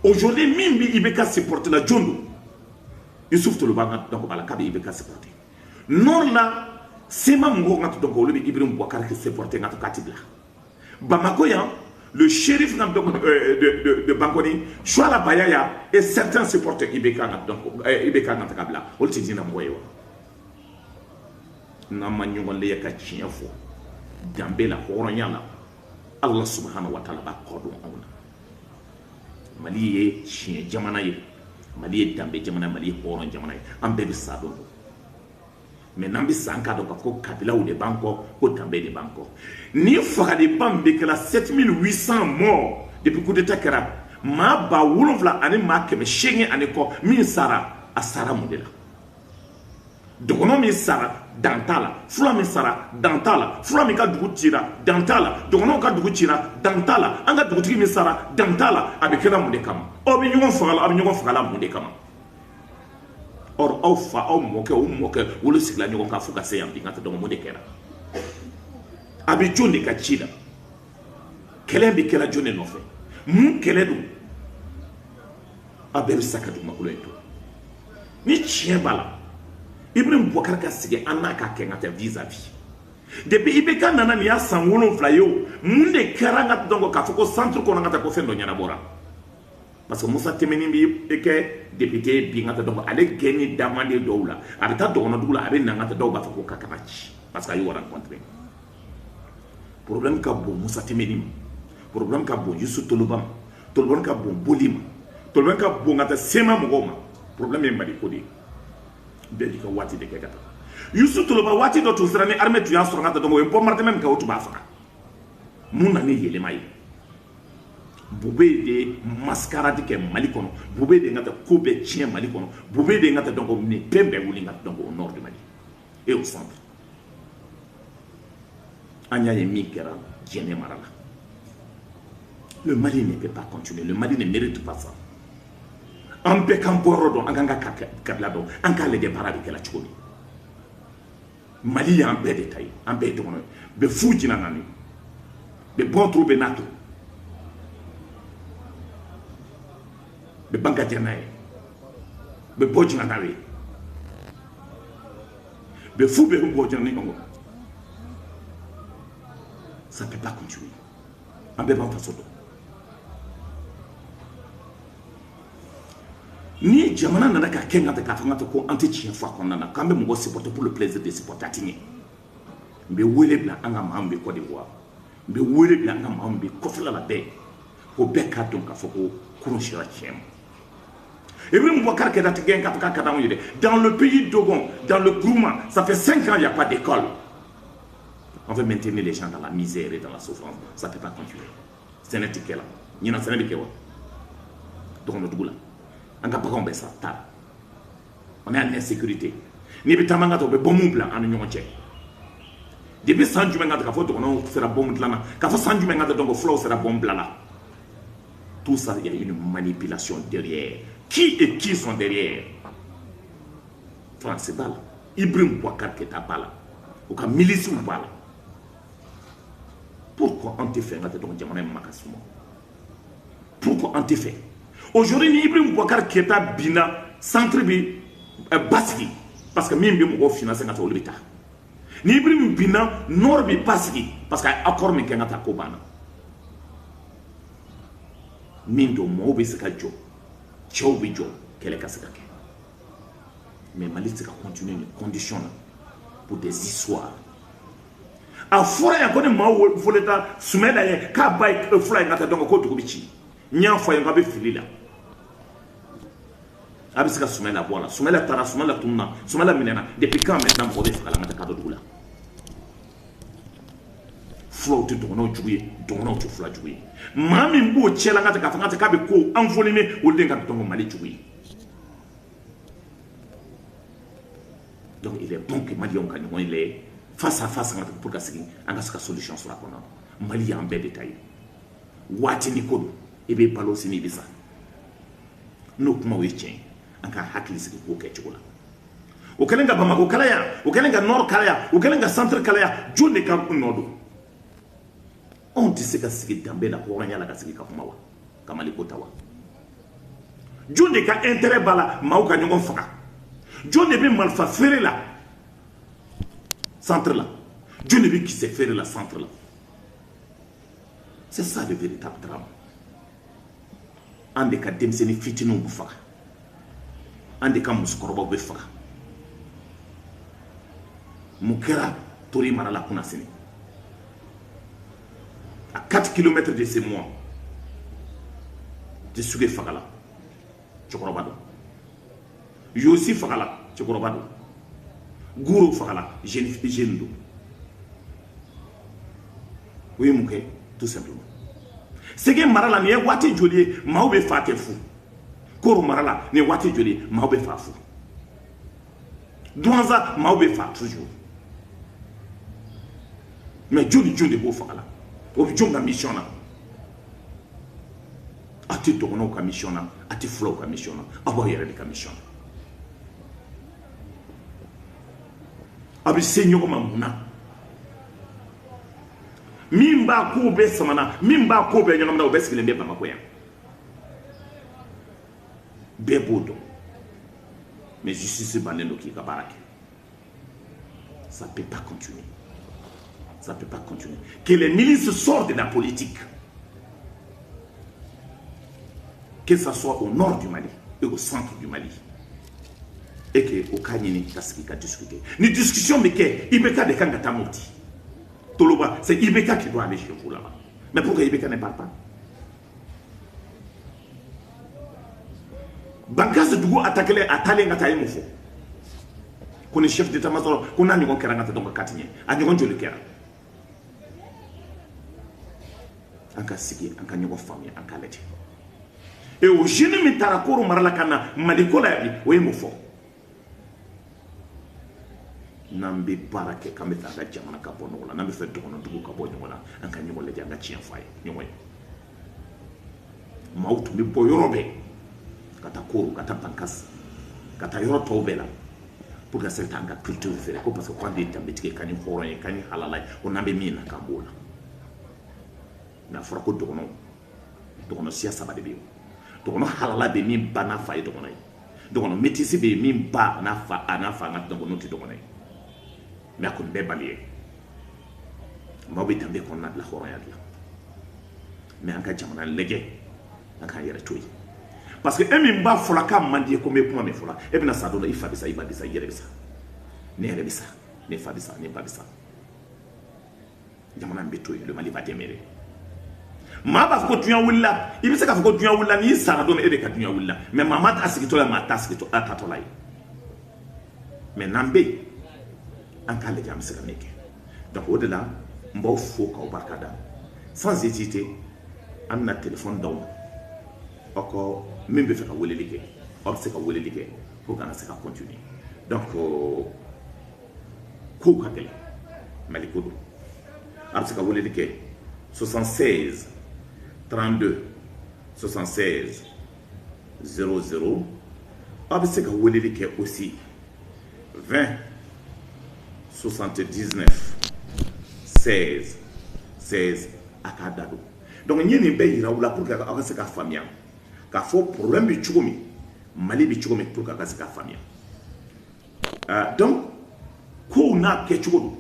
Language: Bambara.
Aujourd'hui, Mimbi Ibeka supporte la Djondo. Il souffre tout le banga, donc on va la Ibeka supporter. Non là, c'est ma mouron, donc on lui dit Ibrahim Bouakar qui supporte notre Katibla. Bamakoyan, le shérif de Bangoni, Chouala Bayaya et certains supporters Ibeka Natakabla. On te dit Namoyo. Namanyongon Leyaka Chiafo. Dambela Horonyana. Allah subhanahu wa ta'ala ba kodon ona. Mali ye chien jamana ye. Mali ye dambe jamana, Mali ye horon jamana ye. Ambe bi sado. Mais nambi sanka do ko kabila ou de banko, ko dambe de banko. Ni fera de bambe que la 7800 morts depuis coup d'état kera. Ma ba wulofla ani ma keme shenge ani ko min sara asara modela. Dogono mi sara dantala, fula mi sara dantala, fula mi ka dugu tira dantala, dogono ka dugu tira dantala, anga dugutigi mi sara dantala, abekela mun de kama. O bi ɲɔgɔn fagala mun de kama. Or aw fa aw mɔkɛ wolo sigila ɲɔgɔn ka fo ka se yan bi nka tɛ dɔn mun de kɛra. A bɛ jɔn de ka ci la. Kɛlɛ bɛ kɛla jɔn de nɔfɛ. Mun kɛlɛ don. A bɛɛ bɛ sa ka dugumakolo in to. Ni tiɲɛ b'a la. Ibrahim Bouakar ka sigi an n'a ka kɛ nka tɛ vis-à-vis. Depuis Ibeka nana ni y'a san 7 ye o mun de kɛra n ka dɔn k'a fɔ ko centre kɔnɔ n ka taa ko fɛn dɔ ɲɛnabɔra. Parce que Moussa Temeni bi kɛ député bi n ka taa dɔn ale gɛnni damanden dɔw la a bɛ taa dɔgɔnɔdugu la a bɛ na n ka taa dɔw b'a fɔ ko ka kana ci parce que a y'o rencontré. Problème ka bon Moussa Temeni ma, problème ka bon Youssou Toloba ma, problème ka bon Boli ma, problème ka bon n ka taa Sema mɔgɔw ma, problème ye Mali ko de ye. Bɛɛ n'i ka waati de kɛ ka taa. Youssou Toloba waati dɔ tun sera ni armée tun y'a sɔrɔ n ka taa dɔn o ye bombardé même kɛ o tun b'a faga. Mun na ni yɛlɛma ye. Boubé de mascarade kɛ Mali kɔnɔ, Boubé de n ka taa ko bɛɛ tiɲɛ Mali kɔnɔ, Boubé de n ka taa dɔn ko nin bɛɛ bɛɛ wuli n ka taa dɔn ko au nord de Mali et au centre. An y'a ye min kɛra Diéné mara la. Le Mali ne peut pas continuer, le Mali ne mérite pas ça. An bɛɛ k'an bɔyɔrɔ dɔn, an k'an ka kabila dɔn, an k'a lajɛ baara bɛ kɛla cogo min. Mali y'an bɛɛ de ta ye, an bɛɛ ye dɔgɔnɔ ye, bɛ fu jina nani, bɛ bɔn turu bɛ n'a to, bɛ banka jɛna ye, bɛ bɔ jina n'a ye, bɛ fu bɛ bɔ jina ni ɲɔgɔn. Ça ne peut pas continuer. An bɛɛ b'an faso dɔn. Ni jamana nana ka kɛ n ka taa k'a fɔ n ka taa ko an tɛ tiɲɛ fɔ a kɔnɔna na k'an bɛ mɔgɔ supporter pour le plaisir de supporter a ti ɲɛ. N bɛ wele bila an ka maa min bɛ Côte d'Ivoire, n bɛ wele bila an ka maa min bɛ kɔfɛla la bɛɛ ko bɛɛ k'a dɔn k'a fɔ ko kurun sera tiɲɛ ma. Ibrahim Bouakar kɛra tigɛ ka ka d'anw ye dɛ. Dans le pays Dogon, dans le Gourma, ça fait 5 ans il n'y a pas d'école. On veut maintenir les gens dans la misère et dans la souffrance. Ça ne peut pas continuer. C'est un étiquette là. Il y a un sénégalais qui est là. Donc on a tout là. On a pas compris ça. On est en insécurité. Ni bi tamanga to be bomu blanc en union tchèque. Depuis 100 jours ngata ka foto on sera bombe blanc. Ka fa 100 jours ngata donc flow sera bombe blanc là. Tout ça il y a une manipulation derrière. Qui et qui sont derrière? France Bala. Ibrahim Bouakar qui est à Bala. Ou ka milice ou Bala. Pourquoi on te fait ngata donc jamana makasumo? Pourquoi on te fait? Aujourd'hui, ni Ibrahim Bouakar qui est à Bina, centre bi Basiki, parce que même bien financé ngata olibita. Ni Ibrahim Bina nord bi Basiki, parce que accord mi ngata ko bana. Min do mo bi seka jo. Tchou bi jo kele ka seka ke. Mais Mali seka continuer les conditions là pour des histoires. A fora ya kone ma voleta sumela ye ka bay fly ngata donc ko dugu bici. Nya fo ya ngabe filila. Abisika sumela bola sumela tara sumela tunna sumela minena depuis quand maintenant mo be fala ngata ka dugu la. Flow to dono juye dono to fla juye. Mami mbo chela ngata ka ngata ka be ko envolé o denga to Mali juye. Donc il est bon que Mali on kanyo il est face à face pour que anga saka solution sur la kona Mali en bel détail wati ni ko e be palo sini bisa no kuma we chen anga hakili siki ko ke chula o kelenga Bamako kalaya o kelenga nord kalaya o kelenga centre kalaya jone ka nodo on dit que siki dambe la ko ngala ka siki ka kuma wa kamali ko tawa jɔn de ka intérêt b'a la maaw ka ɲɔgɔn faga jɔn de bɛ marifa feere la centre la jɔn de bɛ kisɛ feere la centre la c'est ça le véritable drame an de ka denmisɛnnin fitininw bɛ faga an de ka musokɔrɔbaw bɛ faga mun kɛra Tori mara la kunna sini à 4 km de chez moi je suis fagala cɛkɔrɔba don Yossi fagala cɛkɔrɔba don Guro fagala jeune don o ye mun kɛ tout simplement Sege mara la ni ye waati joli ye maaw bɛ fa tɛ fu Koro mara la ni ye waati joli ye maaw bɛ fa fu Douanza maaw bɛ fa toujours mais joli de b'o fagala o bɛ jɔn ka mission na a tɛ dɔgɔnɔw ka mission na a tɛ fulaw ka mission na a b'aw yɛrɛ de ka mission na a bɛ se ɲɔgɔn ma mun na min b'a ko bɛɛ samana min b'a ko bɛɛ ɲɛnamina o bɛɛ sigilen bɛ Bamako yan bɛɛ b'o dɔn mais justice bannen don k'i ka baara kɛ ça peut pas continuer. Ça ne peut pas continuer. Que les milices sortent de la politique. Que ce soit au nord du Mali et au centre du Mali. Et que au Kanyini, qui a discuté. Ni discussion, mais que Ibeka de Kangata Mouti. Toloba, c'est Ibeka qui doit aller chez vous là-bas. Mais pourquoi Ibeka ne parle pas? Bankas de Dougo attaqué à Talengata Moufo. Qu'on est chef d'état-major, qu'on a un Kerangata donc Katigné, à Nyon Jolikera. En cas sigi en cas ɲɔgɔn faamuya en cas lajɛ et o jeune min taara Koro mara la ka na Maliko la bi o ye mun fɔ n'an bɛ baara kɛ k'an bɛ fɛ an ka jamana ka bɔ ɲɔgɔn na n'an bɛ fɛ dɔgɔnɔdugu ka bɔ ɲɔgɔn na an ka ɲɔgɔn lajɛ an ka tiɲɛ fɔ a ye ɲɔgɔn ye maaw tun bɛ bɔ yɔrɔ bɛɛ ka taa Koro ka taa Bankas ka taa yɔrɔ tɔw bɛɛ la pour que ka se ka taa an ka culture feere ko parce que k'an de ye danbetigi ye k'an ye hɔrɔn ye k'an ye halala ye ko n'an bɛ min na k'an b'o la mais a fɔra ko dɔgɔnɔ siya saba de bɛ yen dɔgɔnɔ halala bɛ min ba n'a fa ye dɔgɔnɔ ye dɔgɔnɔ métisse bɛ yen min ba n'a fa an ka dɔgɔnɔ tɛ dɔgɔnɔ ye mais a kɔni bɛɛ bali ye maaw bɛ danbe kɔnɔna de la hɔrɔnya de la mais an ka jamana lajɛ an k'an yɛrɛ to yen parce que e min b'a fɔla k'a man di ye ko n bɛ kuma min fɔla e bɛna sa dɔ la i fa bɛ sa i ba bɛ sa i yɛrɛ bɛ sa ne yɛrɛ bɛ sa ne fa bɛ sa ne ba bɛ sa jamana in bɛ to yen le Mali va demeurer maa b'a fɔ ko duɲa wulila i bɛ se k'a fɔ ko duɲa wulila n'i sara don e de ka duɲa wulila mais maa ma t'a sigitɔ la maa t'a sigitɔ a tatɔ la ye mais n'an bɛ yen an k'a lajɛ an bɛ se ka min kɛ donc o de la n b'aw fo k'aw barika da sans hésiter an bɛna téléphone d'aw ma aw ka min bɛ fɛ ka weleli kɛ aw bɛ se ka weleli kɛ pour que an ka se ka continuer donc kow ka gɛlɛn Mali ko don a bɛ se ka weleli kɛ 76 32 76 00 a bɛ se ka weleli kɛ aussi 20 79 16 16 a k'a da don donc n ye nin bɛɛ yira aw la pour que aw ka se k'a faamuya k'a fɔ problème bɛ cogo min Mali bɛ cogo min pour que aw ka se k'a faamuya donc kow n'a kɛcogo don